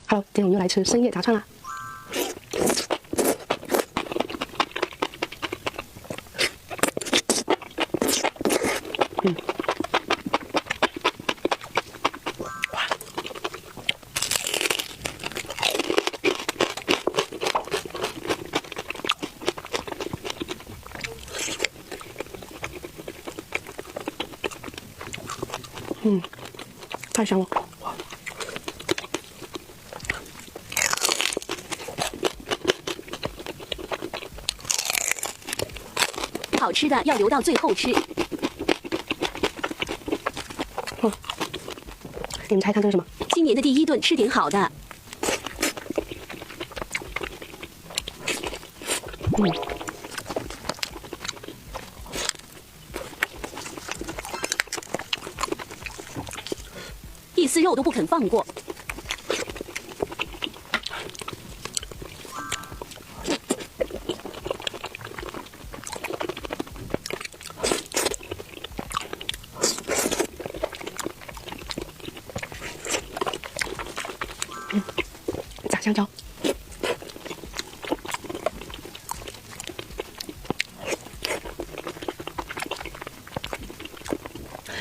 好，今天我们又来吃深夜炸串啦。太香了。好吃的要留到最后吃。你们猜看这是什么？今年的第一顿，吃点好的。一丝肉都不肯放过。炸香蕉，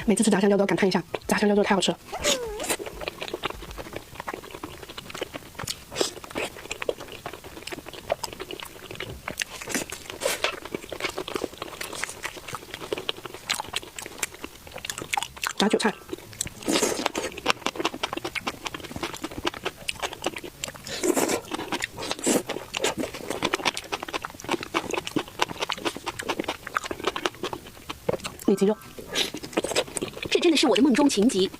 每次吃炸香蕉都要感叹一下，炸香蕉真的太好吃了。炸韭菜。里脊肉，这真的是我的梦中情集。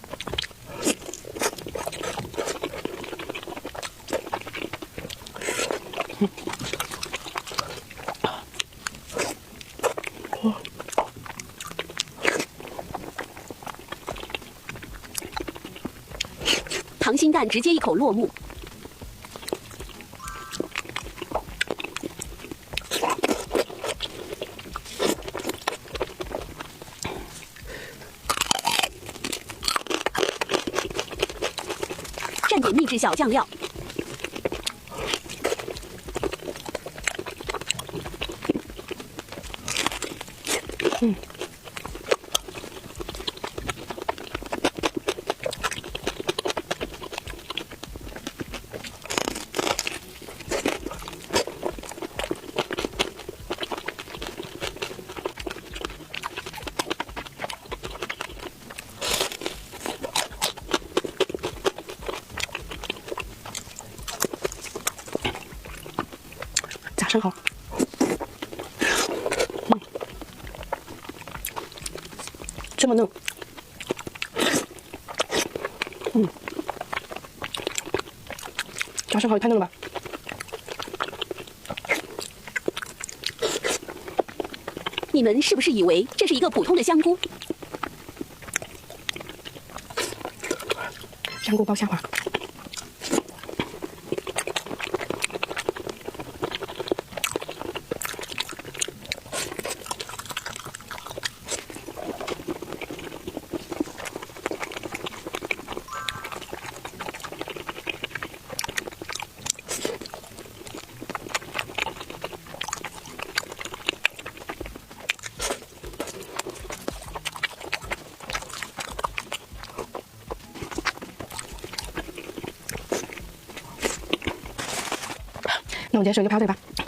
溏心蛋直接一口落幕。蘸点秘制小酱料。炸生蚝，这么嫩，炸生蚝也太嫩了吧！你们是不是以为这是一个普通的香菇？香菇包虾滑。那我们今天手就拍到这里吧。